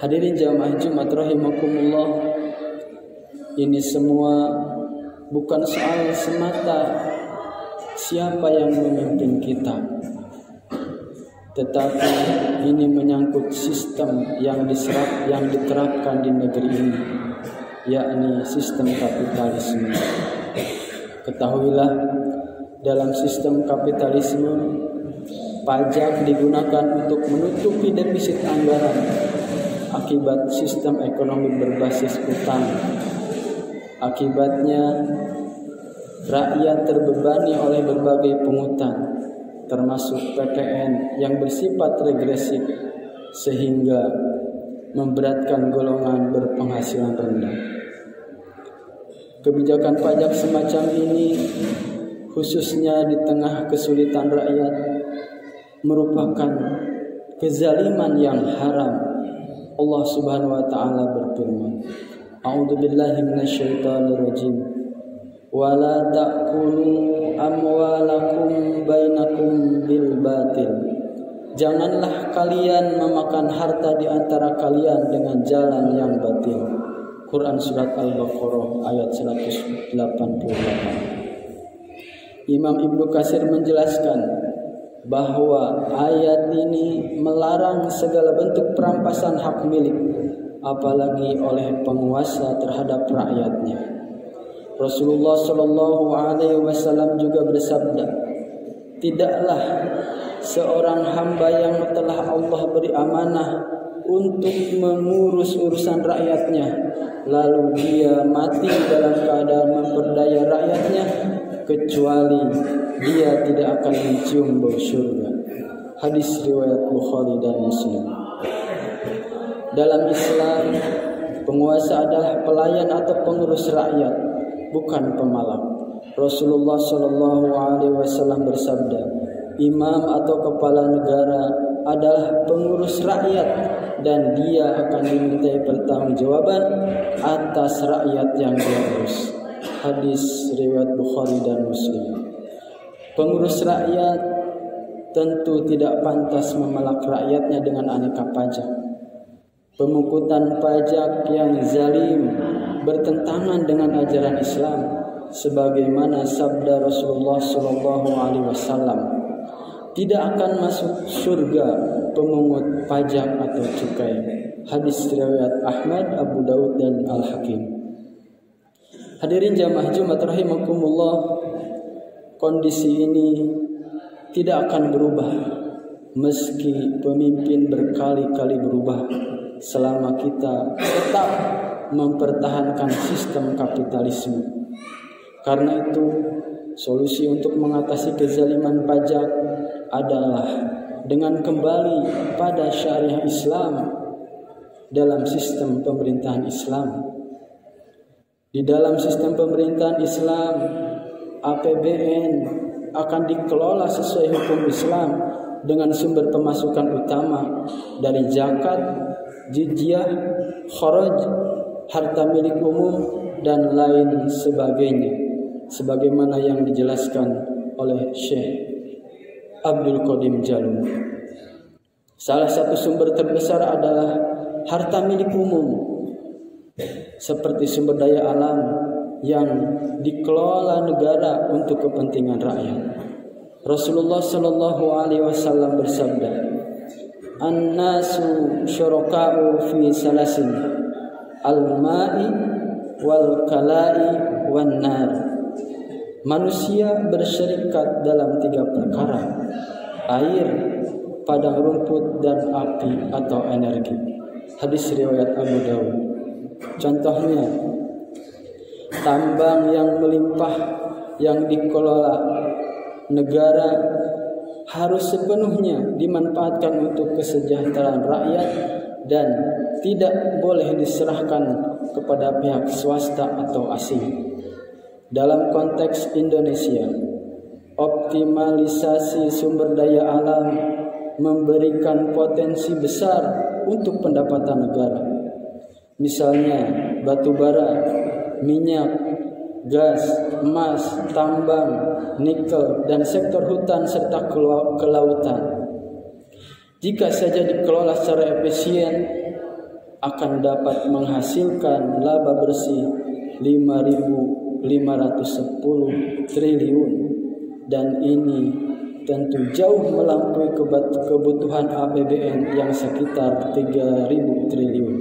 Hadirin jamaah Jumat rahimakumullah, ini semua bukan soal semata siapa yang memimpin kita, tetapi ini menyangkut sistem yang diterapkan di negeri ini, yakni sistem kapitalisme. Ketahuilah, dalam sistem kapitalisme, pajak digunakan untuk menutupi defisit anggaran akibat sistem ekonomi berbasis utang. Akibatnya, rakyat terbebani oleh berbagai pungutan, termasuk PPN yang bersifat regresif, sehingga memberatkan golongan berpenghasilan rendah. Kebijakan pajak semacam ini, khususnya di tengah kesulitan rakyat, merupakan kezaliman yang haram. Allah Subhanahu wa taala berfirman, A'udzu billahi minasyaitonir rajim. Wa la ta'kulu amwalakum bainakum bil batil. Janganlah kalian memakan harta di antara kalian dengan jalan yang batil. Quran surat Al-Baqarah ayat 188. Imam Ibnu Katsir menjelaskan bahwa ayat ini melarang segala bentuk perampasan hak milik, apalagi oleh penguasa terhadap rakyatnya. Rasulullah Shallallahu Alaihi Wasallam juga bersabda, tidaklah seorang hamba yang telah Allah beri amanah untuk mengurus urusan rakyatnya, lalu dia mati dalam keadaan memperdaya rakyatnya, kecuali dia tidak akan mencium bau surga. Hadis riwayat Bukhari dan Muslim. Dalam Islam, penguasa adalah pelayan atau pengurus rakyat, bukan pemalas. Rasulullah Shallallahu Alaihi Wasallam bersabda, imam atau kepala negara adalah pengurus rakyat dan dia akan dimintai pertanggungjawaban atas rakyat yang dia urus. Hadis riwayat Bukhari dan Muslim. Pengurus rakyat tentu tidak pantas memalak rakyatnya dengan aneka pajak. Pemungutan pajak yang zalim bertentangan dengan ajaran Islam, sebagaimana sabda Rasulullah Shallallahu Alaihi Wasallam, tidak akan masuk surga pemungut pajak atau cukai. Hadis riwayat Ahmad, Abu Daud dan Al-Hakim. Hadirin jamaah Jumat rahimakumullah, kondisi ini tidak akan berubah meski pemimpin berkali-kali berubah selama kita tetap mempertahankan sistem kapitalisme. Karena itu, solusi untuk mengatasi kezaliman pajak adalah dengan kembali pada syariah Islam dalam sistem pemerintahan Islam. Di dalam sistem pemerintahan Islam, APBN akan dikelola sesuai hukum Islam dengan sumber pemasukan utama dari zakat, jizyah, kharaj, harta milik umum, dan lain sebagainya, sebagaimana yang dijelaskan oleh Syekh Abdul Qadim Jalun. Salah satu sumber terbesar adalah harta milik umum, seperti sumber daya alam yang dikelola negara untuk kepentingan rakyat. Rasulullah Shallallahu Alaihi Wasallam bersabda, "An-nasu syuraka'u fi salasin, al-ma'i wal kala'i wan nar." Manusia berserikat dalam 3 perkara: air, padang rumput, dan api atau energi. Hadis riwayat Abu Daud. Contohnya, tambang yang melimpah yang dikelola negara harus sepenuhnya dimanfaatkan untuk kesejahteraan rakyat dan tidak boleh diserahkan kepada pihak swasta atau asing. Dalam konteks Indonesia, optimalisasi sumber daya alam memberikan potensi besar untuk pendapatan negara. Misalnya batu bara, minyak, gas, emas, tambang, nikel, dan sektor hutan serta kelautan. Jika saja dikelola secara efisien, akan dapat menghasilkan laba bersih 5.510 triliun, dan ini tentu jauh melampaui kebutuhan APBN yang sekitar 3.000 triliun.